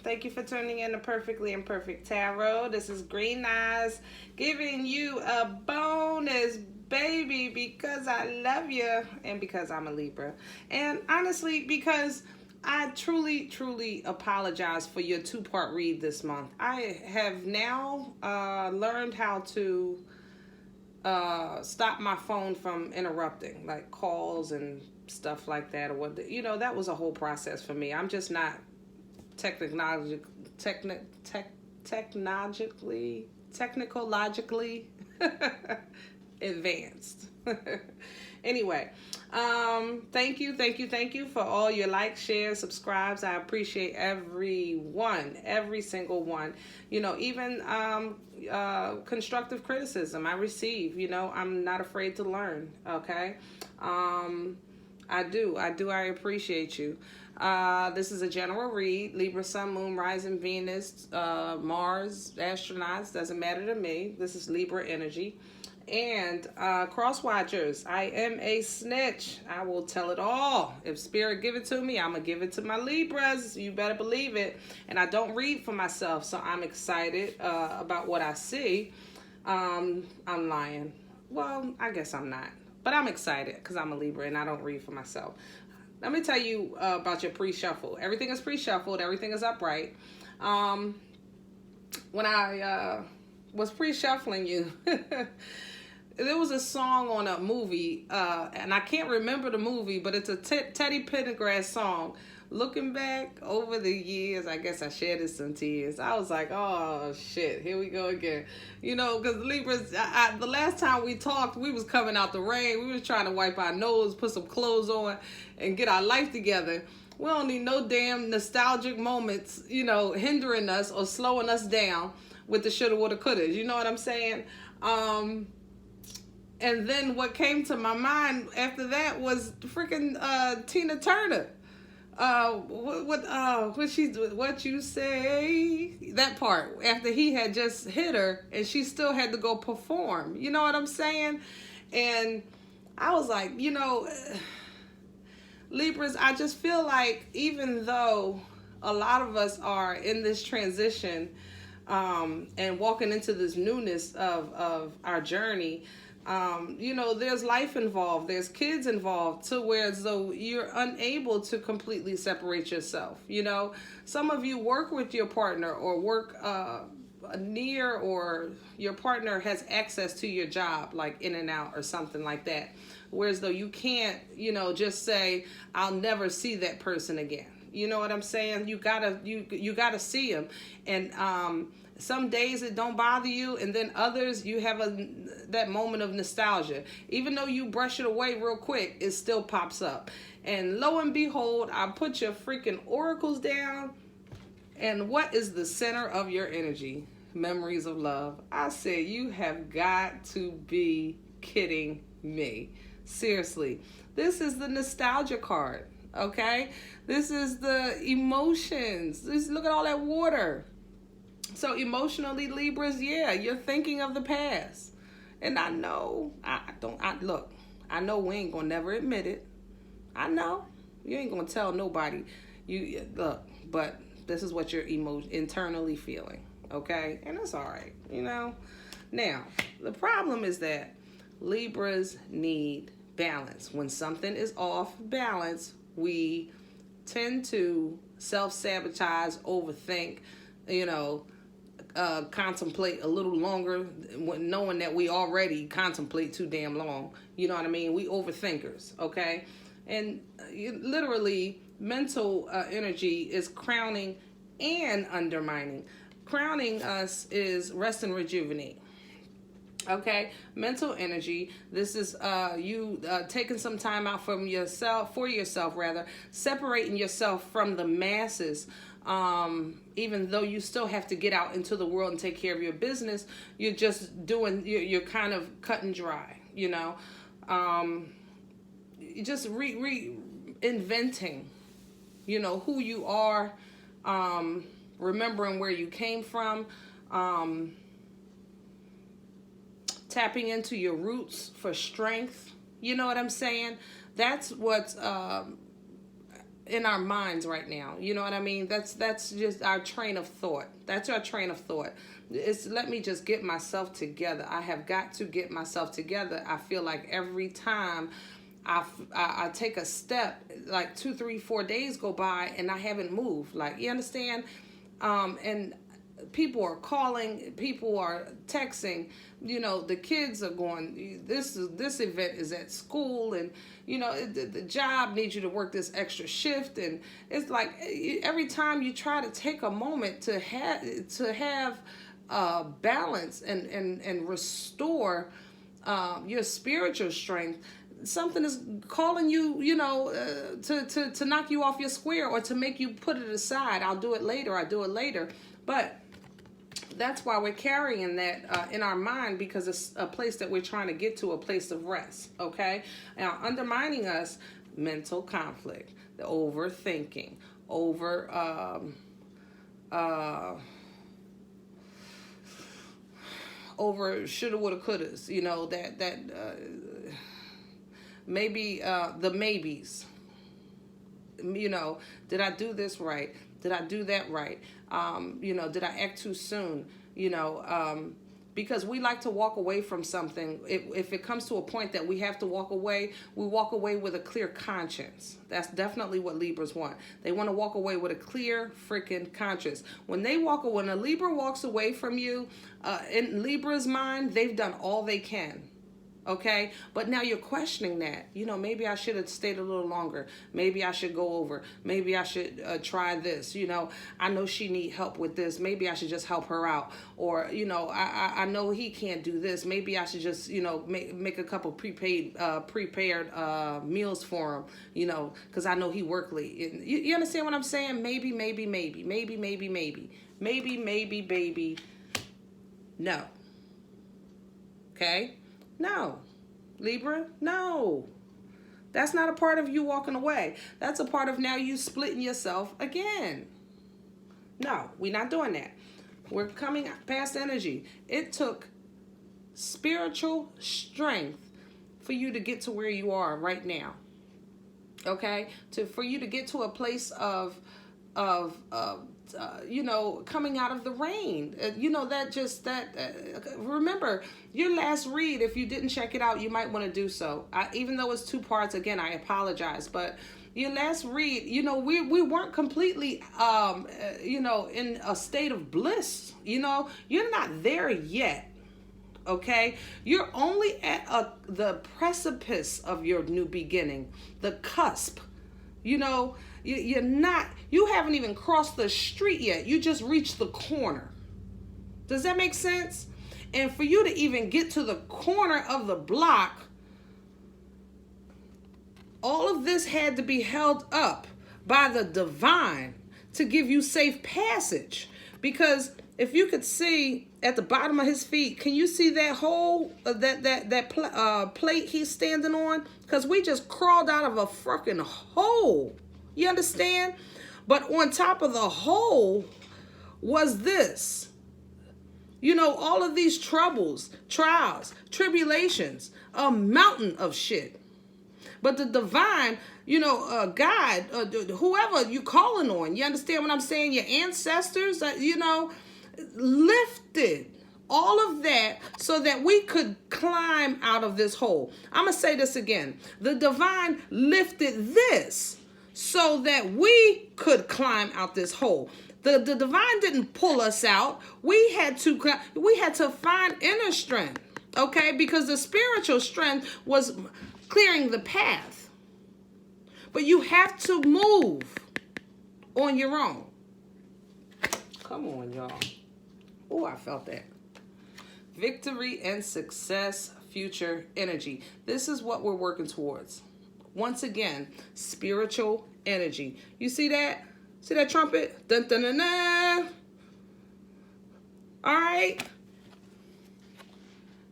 Thank you for tuning in to Perfectly Imperfect Tarot. This is Green Eyes giving you a bonus, baby, because I love you and because I'm a Libra. And honestly, because I truly, truly apologize for your two-part read this month. I have now learned how to stop my phone from interrupting, like calls and stuff like that, or what, that was a whole process for me. I'm just not technologically advanced. Anyway, thank you for all your likes, shares, subscribes. I appreciate every single one. Even constructive criticism I receive. I'm not afraid to learn. Okay, I appreciate you. This is a general read. Libra, Sun, Moon, Rising, Venus, Mars, astronauts, doesn't matter to me. This is Libra energy. And cross watchers, I am a snitch. I will tell it all. If Spirit give it to me, I'm going to give it to my Libras. You better believe it. And I don't read for myself, so I'm excited about what I see. I'm lying. Well, I guess I'm not. But I'm excited because I'm a Libra and I don't read for myself. Let me tell you about your pre-shuffle. Everything is pre-shuffled. Everything is upright. When I was pre-shuffling you, there was a song on a movie, and I can't remember the movie, but it's a Teddy Pendergrass song. Looking back over the years, I guess I shedded some tears. I was like, oh, shit, here we go again. Because Libras, the last time we talked, we was coming out the rain. We was trying to wipe our nose, put some clothes on, and get our life together. We don't need no damn nostalgic moments, hindering us or slowing us down with the shoulda, woulda, couldas. You know what I'm saying? And then what came to my mind after that was freaking Tina Turner. What you say, that part after he had just hit her and she still had to go perform, you know what I'm saying? And I was like, Libras, I just feel like even though a lot of us are in this transition and walking into this newness of our journey, there's life involved, there's kids involved, to where as though you're unable to completely separate yourself. Some of you work with your partner or work near, or your partner has access to your job, like in and out or something like that. Whereas though you can't, just say, I'll never see that person again. You know what I'm saying? You gotta see them. And some days it don't bother you, and then others you have that moment of nostalgia. Even though you brush it away real quick, it still pops up. And lo and behold, I put your freaking oracles down, and what is the center of your energy? Memories of love. I said, you have got to be kidding me. Seriously. This is the nostalgia card, okay? This is the emotions. Look at all that water. So emotionally, Libras, yeah, you're thinking of the past. And I know, I know we ain't gonna never admit it. I know. You ain't gonna tell nobody. But this is what you're internally feeling, okay? And it's all right, Now, the problem is that Libras need balance. When something is off balance, we tend to self-sabotage, overthink, contemplate a little longer, knowing that we already contemplate too damn long. You know what I mean? We overthinkers, okay? And literally, mental energy is crowning and undermining. Crowning us is rest and rejuvenate. Okay, mental energy. This is you taking some time out for yourself, separating yourself from the masses. Even though you still have to get out into the world and take care of your business, you're just doing. You're kind of cut and dry. Just reinventing. Who you are. Remembering where you came from. Tapping into your roots for strength. You know what I'm saying? That's what's in our minds right now. You know what I mean? That's just our train of thought. That's our train of thought. It's let me just get myself together. I have got to get myself together. I feel like every time I take a step, like 2, 3, 4 days go by and I haven't moved. Like, you understand? And people are calling, people are texting, you know, the kids are going, this event is at school, and you know, the job needs you to work this extra shift, and it's like every time you try to take a moment to have balance and restore your spiritual strength, something is calling you, you know, to knock you off your square, or to make you put it aside. I'll do it later. But that's why we're carrying that in our mind, because it's a place that we're trying to get to, a place of rest. Okay. Now, undermining us, mental conflict, the overthinking, over shoulda, woulda, couldas, you know, that maybe the maybes, you know, did I do this right? Did I do that right? You know, did I act too soon? You know, because we like to walk away from something. If it comes to a point that we have to walk away, we walk away with a clear conscience. That's definitely what Libras want. They want to walk away with a clear freaking conscience. When a Libra walks away from you, in Libra's mind, they've done all they can. Okay, but now you're questioning that. You know, maybe I should have stayed a little longer. Maybe I should go over. Maybe I should try this. You know, I know she need help with this. Maybe I should just help her out. Or, you know, I know he can't do this. Maybe I should just, you know, make a couple prepared meals for him. You know, because I know he work late. You understand what I'm saying? Maybe. No. Okay. No. Libra, no. That's not a part of you walking away. That's a part of now you splitting yourself again. No, we're not doing that. We're coming past energy. It took spiritual strength for you to get to where you are right now. Okay? For you to get to a place of you know, coming out of the rain. You know, remember, your last read, if you didn't check it out, you might want to do so. Even though it's 2 parts, again, I apologize. But your last read, you know, we weren't completely, you know, in a state of bliss. You know, you're not there yet. Okay? You're only at the precipice of your new beginning, the cusp. You know, you haven't even crossed the street yet. You just reached the corner. Does that make sense? And for you to even get to the corner of the block, all of this had to be held up by the divine to give you safe passage. Because if you could see at the bottom of his feet, can you see that hole, that plate he's standing on? Because we just crawled out of a freaking hole. You understand? But on top of the hole was this. You know, all of these troubles, trials, tribulations, a mountain of shit. But the divine, you know, God, whoever you calling on, you understand what I'm saying? Your ancestors, you know, lifted all of that so that we could climb out of this hole. I'm going to say this again. The divine lifted this so that we could climb out this hole. The divine didn't pull us out. We had to find inner strength, okay? Because the spiritual strength was clearing the path. But you have to move on your own. Come on, y'all. Oh, I felt that. Victory and success, future energy. This is what we're working towards. Once again, spiritual energy. You see that? See that trumpet? Dun, dun, dun, dun. All right.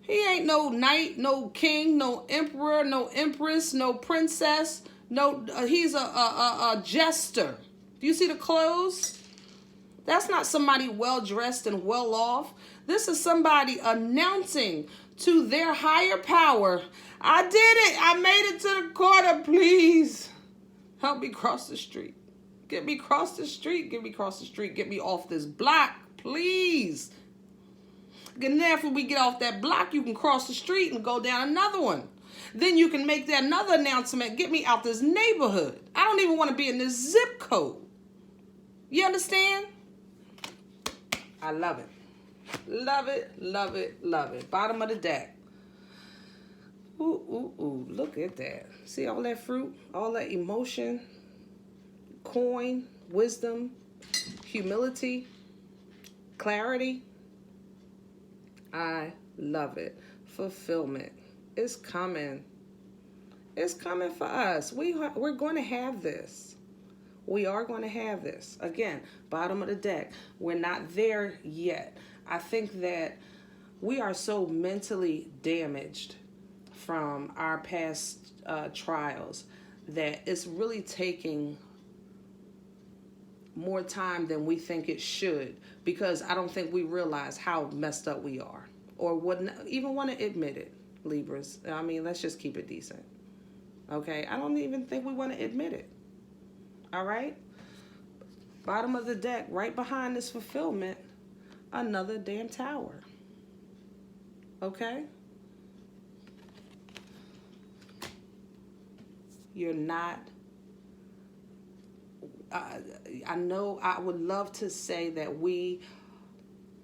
He ain't no knight, no king, no emperor, no empress, no princess. No, he's a jester. Do you see the clothes? That's not somebody well-dressed and well-off. This is somebody announcing to their higher power, I did it. I made it to the quarter, please. Help me cross the street. Get me across the street. Get me across the street. Get me off this block, please. And after we get off that block, you can cross the street and go down another one. Then you can make that another announcement. Get me out this neighborhood. I don't even want to be in this zip code. You understand? I love it. Love it, love it, love it. Bottom of the deck. Ooh, ooh, ooh. Look at that. See all that fruit? All that emotion? Coin, wisdom, humility, clarity. I love it. Fulfillment. It's coming. It's coming for us. We're going to have this. We are going to have this. Again, bottom of the deck. We're not there yet. I think that we are so mentally damaged from our past trials that it's really taking more time than we think it should, because I don't think we realize how messed up we are, or wouldn't even want to admit it, Libras. I mean, let's just keep it decent. Okay? I don't even think we want to admit it. All right? Bottom of the deck, right behind this fulfillment, another damn tower. Okay? You're not... I know I would love to say that we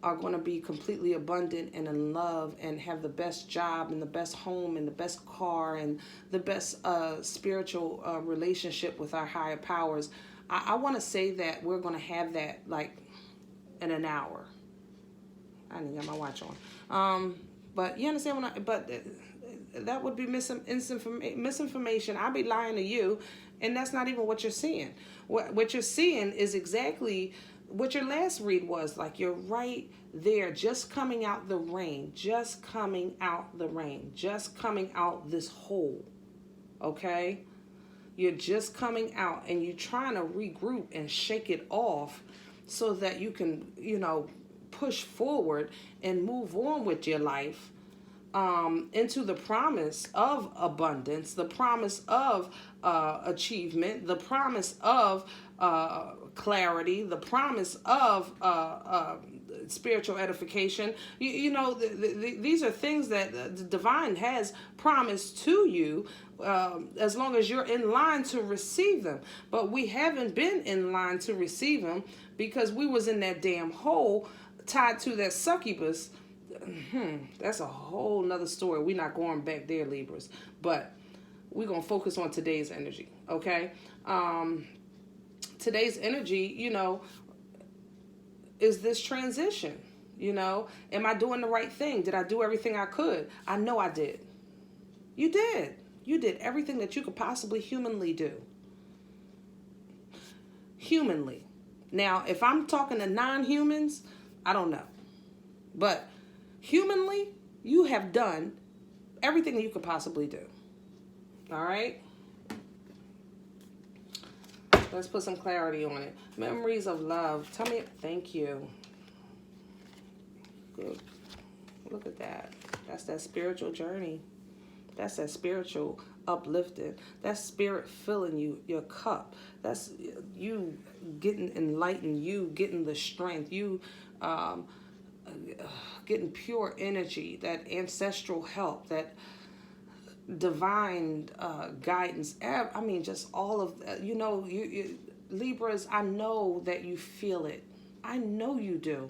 are going to be completely abundant and in love and have the best job and the best home and the best car and the best spiritual relationship with our higher powers. I want to say that we're going to have that like in an hour. I didn't get my watch on. But you understand that would be misinformation. I'll be lying to you, and that's not even what you're seeing. What you're seeing is exactly what your last read was. Like, you're right there, just coming out the rain, just coming out the rain, just coming out this hole, okay? You're just coming out, and you're trying to regroup and shake it off so that you can, push forward and move on with your life into the promise of abundance, the promise of achievement, the promise of clarity, the promise of spiritual edification. These are things that the divine has promised to you as long as you're in line to receive them. But we haven't been in line to receive them because we was in that damn hole tied to that succubus. That's a whole nother story. We're not going back there, Libras. But we're going to focus on today's energy, okay? Today's energy, is this transition, Am I doing the right thing? Did I do everything I could? I know I did. You did. You did everything that you could possibly humanly do. Humanly. Now, if I'm talking to non-humans, I don't know. But humanly, you have done everything you could possibly do. All right? Let's put some clarity on it. Memories of love. Tell me, thank you. Good. Look at that. That's that spiritual journey. That's that spiritual uplifting. That's spirit filling you, your cup. That's you getting enlightened, you getting the strength, you getting pure energy, that ancestral help, that divine guidance. I mean, just all of you Libras, I know that you feel it. I know you do.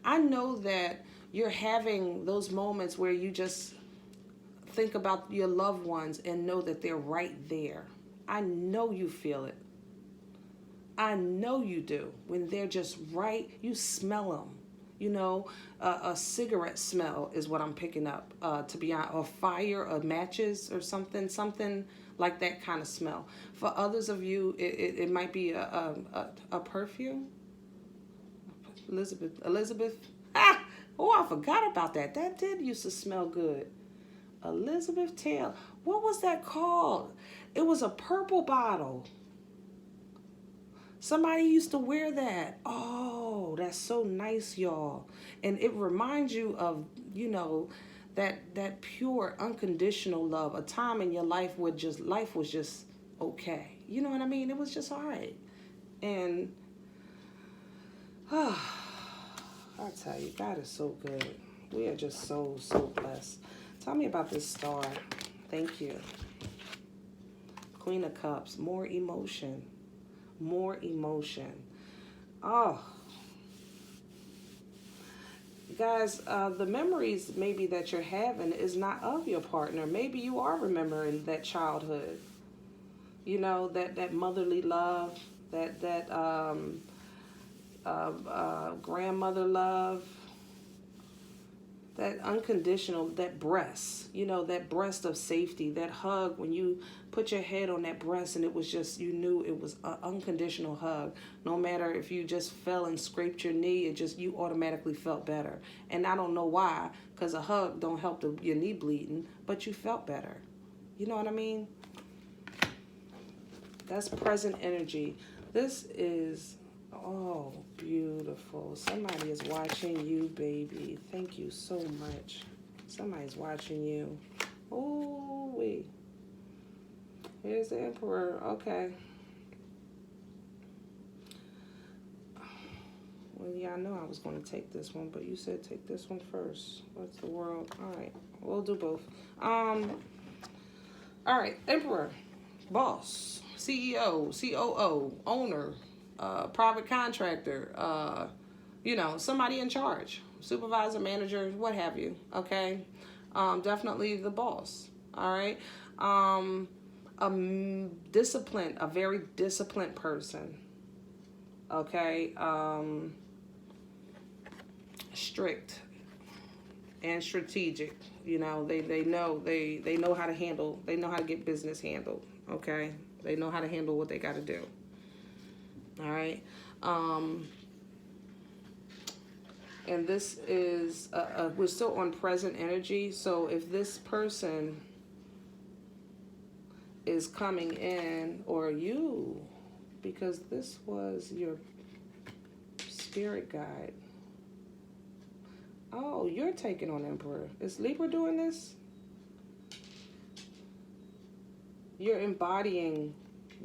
I know that you're having those moments where you just think about your loved ones and know that they're right there. I know you feel it. I know you do. When they're just right, you smell them. A cigarette smell is what I'm picking up, to be honest, or fire, or matches, or something like that kind of smell. For others of you, it might be a perfume. Elizabeth. I forgot about that. That did used to smell good. Elizabeth Taylor. What was that called? It was a purple bottle. Somebody used to wear that. Oh, that's so nice, y'all. And it reminds you of, that pure, unconditional love. A time in your life where life was just okay. You know what I mean? It was just all right. And I tell you, God is so good. We are just so, so blessed. Tell me about this star. Thank you. Queen of Cups. More emotion. More emotion. Oh. Guys, the memories maybe that you're having is not of your partner. Maybe you are remembering that childhood. You know, that motherly love, that grandmother love, that unconditional, that breast, you know, that breast of safety, that hug when you put your head on that breast and it was just, you knew it was an unconditional hug. No matter if you just fell and scraped your knee, it just, you automatically felt better. And I don't know why, because a hug don't help your knee bleeding, but you felt better. You know what I mean? That's present energy. This is, oh, beautiful. Somebody is watching you, baby. Thank you so much. Somebody's watching you. Oh, wait. Here's the Emperor. Okay. Well, yeah, I know I was going to take this one, but you said take this one first. What's the world? All right. We'll do both. All right. Emperor. Boss. CEO. COO. Owner. Private contractor, you know, somebody in charge, supervisor, manager, what have you, okay? Definitely the boss, all right? Disciplined, a very disciplined person, okay? Strict and strategic, you know, they know how to handle, they know how to get business handled, okay? They know how to handle what they got to do. All right. And this is, we're still on present energy. So if this person is coming in, or you, because this was your spirit guide. Oh, you're taking on Emperor. Is Libra doing this? You're embodying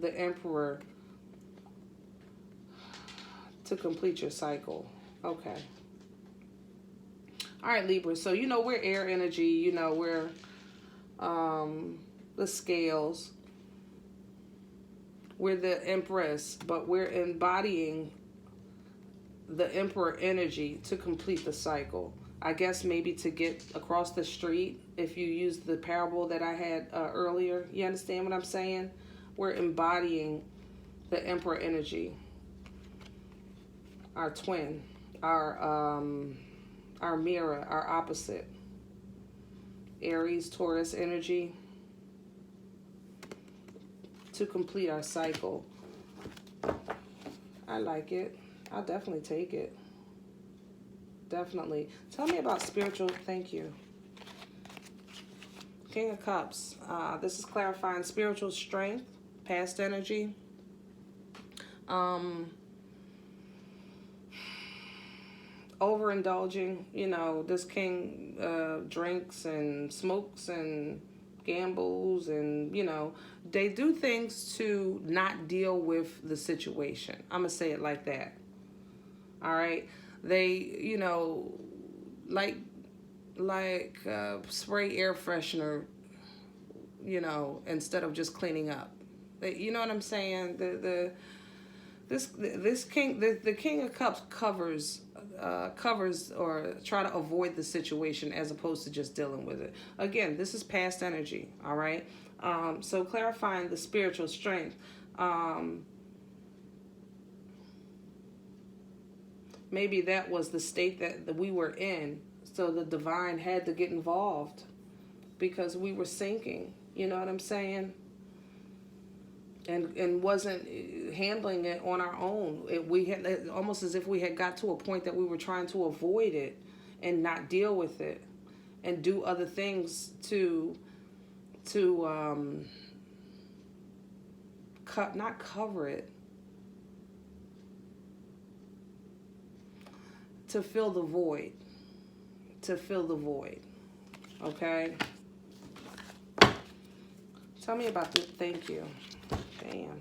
the Emperor to complete your cycle. Okay. All right, Libra. So, you know, we're air energy. You know, we're the scales. We're the Empress, but we're embodying the Emperor energy to complete the cycle. I guess maybe to get across the street, if you use the parable that I had earlier. You understand what I'm saying? We're embodying the Emperor energy. Our twin, our mirror, our opposite. Aries, Taurus energy to complete our cycle. I like it. I'll definitely take it. Definitely. Tell me about spiritual, thank you. King of Cups. This is clarifying spiritual strength, past energy. Overindulging, you know, this king drinks and smokes and gambles and, you know, they do things to not deal with the situation. I'm going to say it like that. All right. They, you know, like spray air freshener, you know, instead of just cleaning up. You know what I'm saying? The King of Cups covers or try to avoid the situation as opposed to just dealing with it. Again, this is past energy, all right? So clarifying the spiritual strength. Maybe that was the state that we were in, so the divine had to get involved because we were sinking, you know what I'm saying? And wasn't handling it on our own. We had almost as if we had got to a point that we were trying to avoid it and not deal with it and do other things to not cover it, to fill the void, okay? Tell me about this. Thank you. Damn.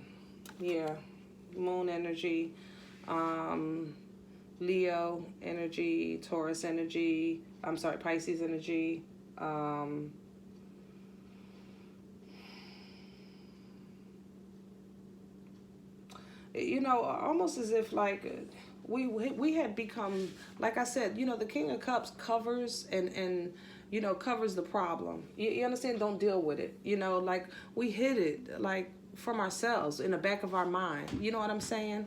Yeah. Moon energy. Leo energy. Taurus energy. I'm sorry, Pisces energy. You know, almost as if like we had become, like I said, you know, the King of Cups covers and you know, covers the problem. You understand? Don't deal with it. You know, like we hid it like from ourselves in the back of our mind. You know what I'm saying?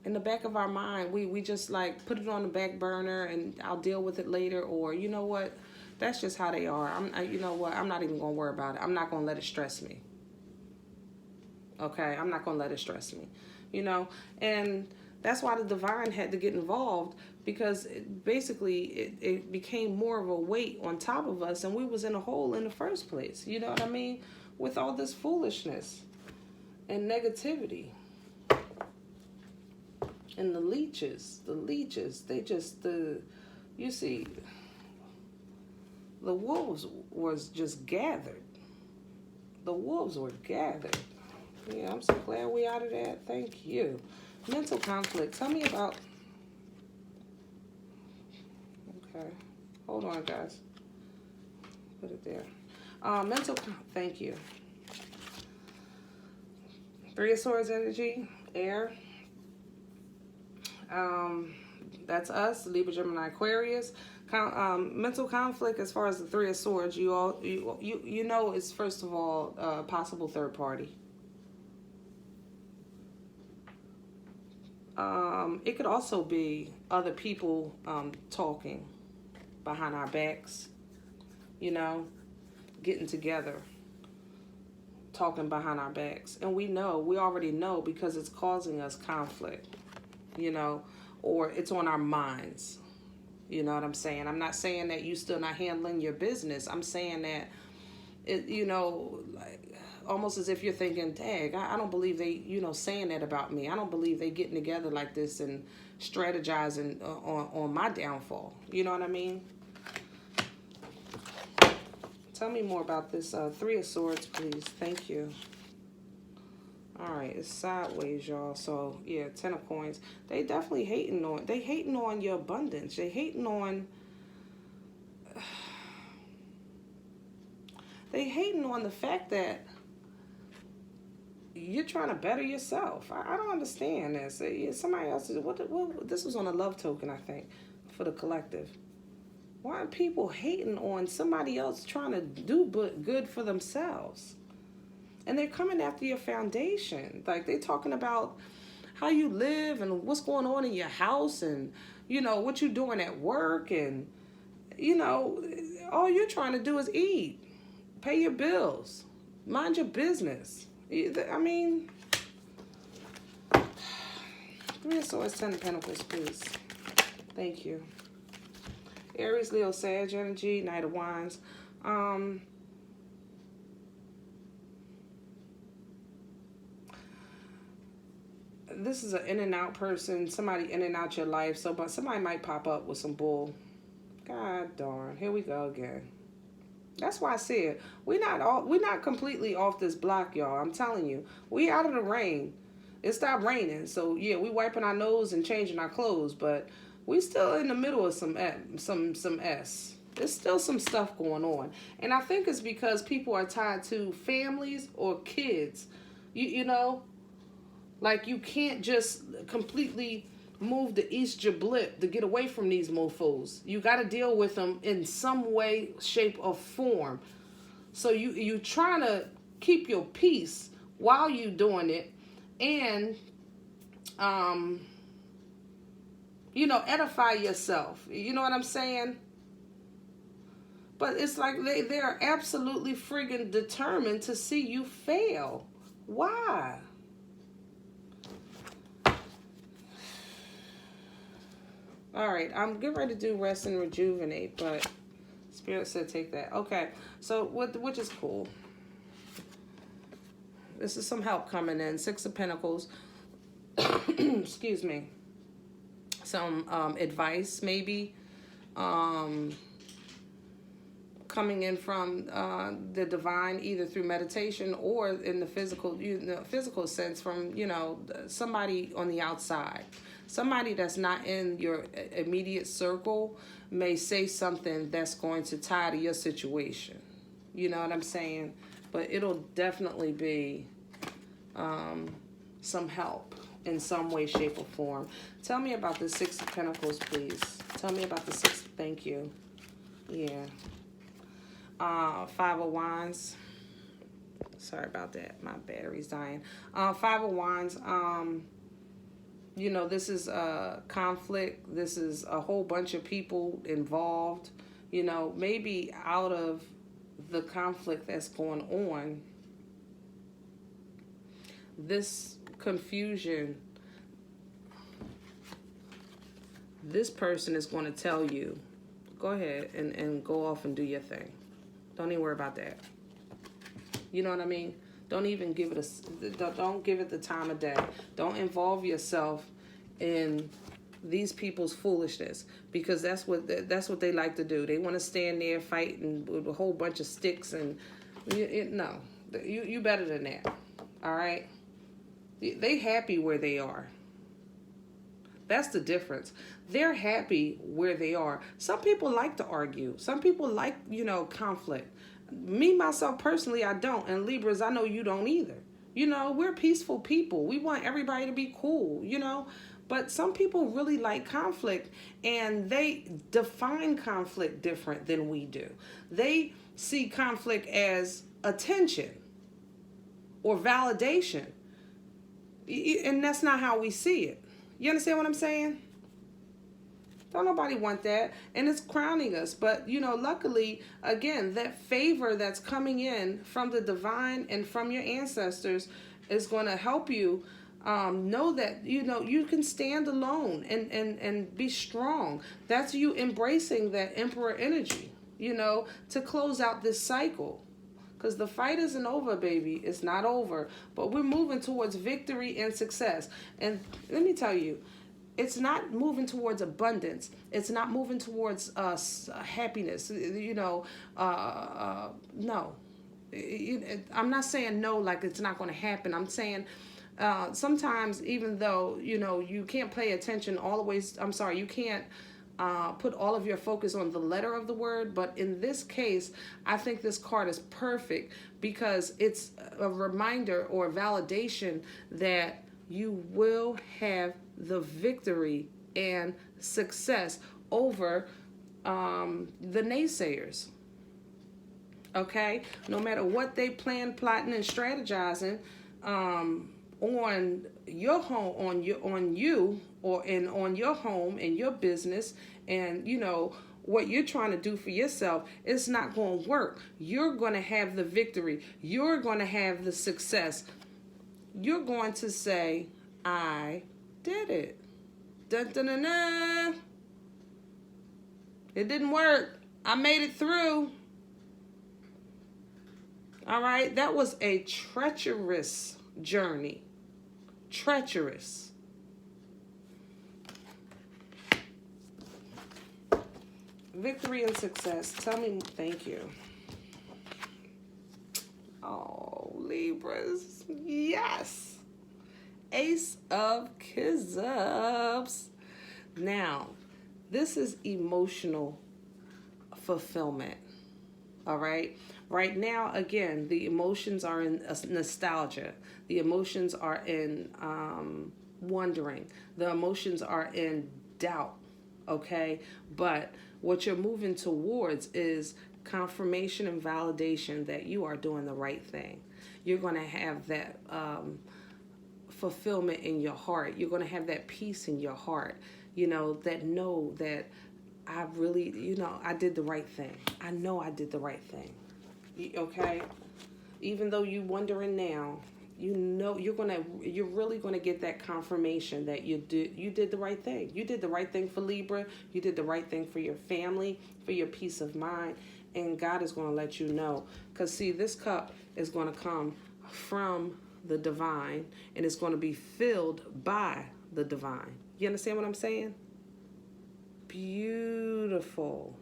In the back of our mind, we just like put it on the back burner and I'll deal with it later, or you know what? That's just how they are. You know what? I'm not even gonna worry about it. I'm not gonna let it stress me. Okay, I'm not going to let it stress me, you know, and that's why the divine had to get involved, because it became more of a weight on top of us, and we was in a hole in the first place, you know what I mean, with all this foolishness and negativity. And the leeches, they just, you see, the wolves was just gathered. The wolves were gathered. Yeah, I'm so glad we out of that. Thank you. Mental conflict. Tell me about... Okay. Hold on, guys. Put it there. Thank you. Three of Swords energy. Air. That's us. Libra, Gemini, Aquarius. Mental conflict as far as the Three of Swords. You know it's first of all a possible third party. It could also be other people talking behind our backs, you know, getting together, talking behind our backs. And we already know because it's causing us conflict, you know, or it's on our minds. You know what I'm saying? I'm not saying that you still not handling your business. I'm saying that, you know, like, almost as if you're thinking, dang, I don't believe they, you know, saying that about me. I don't believe they getting together like this and strategizing on my downfall. You know what I mean? Tell me more about this Three of Swords, please. Thank you. All right, it's sideways, y'all. So, yeah, Ten of Coins. They definitely hating on your abundance. They hating on... They hating on the fact that you're trying to better yourself. I don't understand this. Somebody else, this was on a love token, I think, for the collective. Why are people hating on somebody else trying to do good for themselves? And they're coming after your foundation. Like, they're talking about how you live and what's going on in your house and, you know, what you're doing at work. And, you know, all you're trying to do is eat, pay your bills, mind your business. I mean, Three of Swords, Ten of Pentacles, please. Thank you. Aries, Leo, Sag energy, Knight of Wands. This is an in and out person, somebody in and out your life. But somebody might pop up with some bull. God darn, here we go again. That's why I said we're not completely off this block, y'all. I'm telling you, we out of the rain. It stopped raining, so yeah, we wiping our nose and changing our clothes, but we still in the middle of some S. There's still some stuff going on, and I think it's because people are tied to families or kids. You know, like you can't just completely move the East Jablit to get away from these mofos. You got to deal with them in some way, shape, or form. So you trying to keep your peace while you doing it, and you know, edify yourself. You know what I'm saying? But it's like they're absolutely friggin' determined to see you fail. Why? All right, I'm getting ready to do rest and rejuvenate, but Spirit said take that. Okay, so which is cool. This is some help coming in. Six of Pentacles. Excuse me. Some advice, maybe. coming in from the divine, either through meditation or in the physical, physical sense from, somebody on the outside. Somebody that's not in your immediate circle may say something that's going to tie to your situation. You know what I'm saying? But it'll definitely be some help in some way, shape, or form. Tell me about the Six of Pentacles, please. Tell me about the Six. Thank you. Yeah. Five of Wands. Sorry about that. My battery's dying. Five of Wands. This is a conflict. This is a whole bunch of people involved. Maybe out of the conflict that's going on, this confusion, this person is going to tell you, go ahead and go off and do your thing. Don't even worry about that. You know what I mean? Don't even give it don't give it the time of day. Don't involve yourself in these people's foolishness, because that's what they like to do. They want to stand there fighting with a whole bunch of sticks, and no, you better than that. All right? They happy where they are. That's the difference. They're happy where they are. Some people like to argue. Some people like, conflict. Me, myself, personally, I don't. And Libras, I know you don't either. We're peaceful people. We want everybody to be cool, But some people really like conflict, and they define conflict different than we do. They see conflict as attention or validation. And that's not how we see it. You understand what I'm saying? Don't nobody want that. And it's crowning us. But, luckily, again, that favor that's coming in from the divine and from your ancestors is going to help you know that, you can stand alone and be strong. That's you embracing that emperor energy, to close out this cycle. Because the fight isn't over, baby. It's not over. But we're moving towards victory and success. And let me tell you, it's not moving towards abundance. It's not moving towards happiness. No. I'm not saying no like it's not going to happen. I'm saying sometimes, even though, you can't pay attention always. I'm sorry, you can't put all of your focus on the letter of the word, but in this case, I think this card is perfect because it's a reminder or a validation that you will have the victory and success over the naysayers. Okay? No matter what they plan, plotting, and strategizing on your home, on you, or on your home and your business, and what you're trying to do for yourself, it's not going to work. You're going to have the victory. You're going to have the success. You're going to say, I did it. Dun, dun, dun, dun. It didn't work. I made it through. All right, that was a treacherous journey. Treacherous. Victory and success. Tell me, thank you. Oh, Libras. Yes. Ace of Cashapp. Now, this is emotional fulfillment. All right. Right now, again, the emotions are in nostalgia. The emotions are in wondering. The emotions are in doubt. Okay. But what you're moving towards is confirmation and validation that you are doing the right thing. You're going to have that fulfillment in your heart. You're going to have that peace in your heart. That I really, I did the right thing. I know I did the right thing. Okay? Even though you're wondering now, you're really going to get that confirmation that you did the right thing. You did the right thing for Libra. You did the right thing for your family, for your peace of mind. And God is going to let you know. Because, see, this cup is going to come from the divine, and it's going to be filled by the divine. You understand what I'm saying? Beautiful.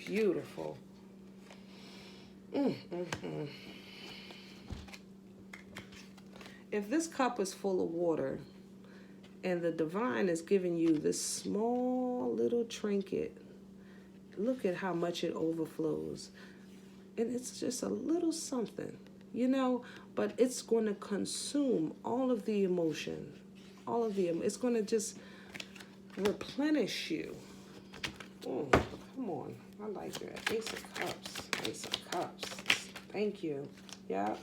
beautiful. If this cup is full of water and the divine is giving you this small little trinket, look at how much it overflows. And it's just a little something, you know, but it's going to consume all of the emotion, it's going to just replenish you. Oh, come on. I like your Ace of Cups. Ace of Cups. Thank you. Yeah.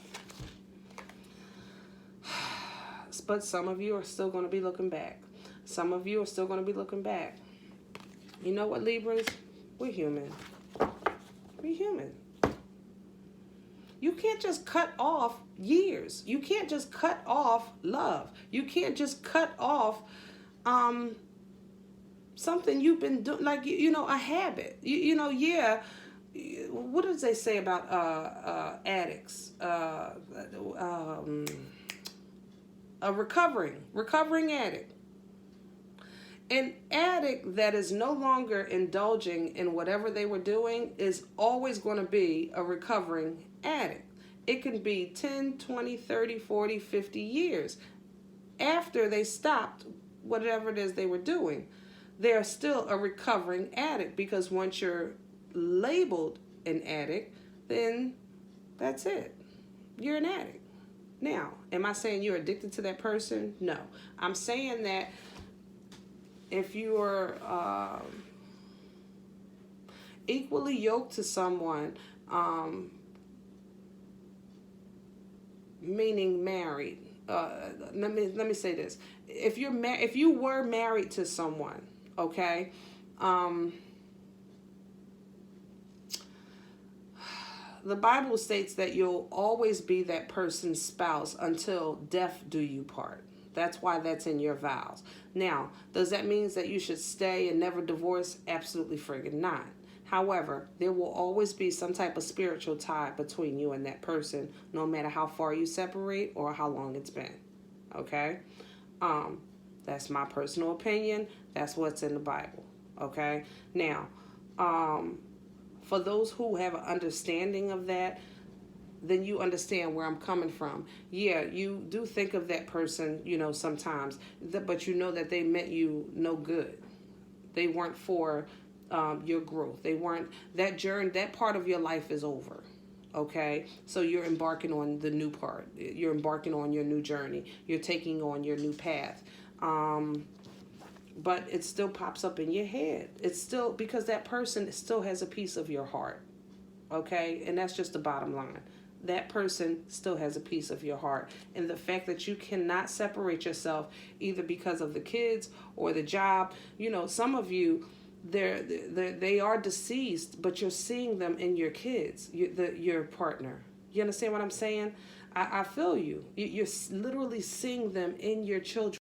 But some of you are still going to be looking back. Some of you are still going to be looking back. You know what, Libras? We're human. We're human. You can't just cut off years. You can't just cut off love. You can't just cut off something you've been doing, like, you know, a habit. You know, yeah. What does they say about addicts? A recovering addict. An addict that is no longer indulging in whatever they were doing is always going to be a recovering addict. It can be 10, 20, 30, 40, 50 years after they stopped whatever it is they were doing. They're still a recovering addict, because once you're labeled an addict, then that's it. You're an addict. Now, am I saying you're addicted to that person? No. I'm saying that if you are equally yoked to someone, meaning married. Let me say this: if you were married to someone, okay, the Bible states that you'll always be that person's spouse until death do you part. That's why that's in your vows. Now, does that mean that you should stay and never divorce? Absolutely friggin' not. However, there will always be some type of spiritual tie between you and that person, no matter how far you separate or how long it's been. Okay? That's my personal opinion. That's what's in the Bible. Okay? Now, for those who have an understanding of that, then you understand where I'm coming from. Yeah, you do think of that person, you know, sometimes, but you know that they meant you no good. They weren't for your growth. They weren't, that journey, that part of your life is over. Okay? So you're embarking on the new part. You're embarking on your new journey. You're taking on your new path. But it still pops up in your head. It's still, because that person still has a piece of your heart. Okay? And that's just the bottom line. That person still has a piece of your heart. And the fact that you cannot separate yourself either because of the kids or the job. You know, some of you, they are deceased, but you're seeing them in your kids, your partner. You understand what I'm saying? I feel you. You're literally seeing them in your children.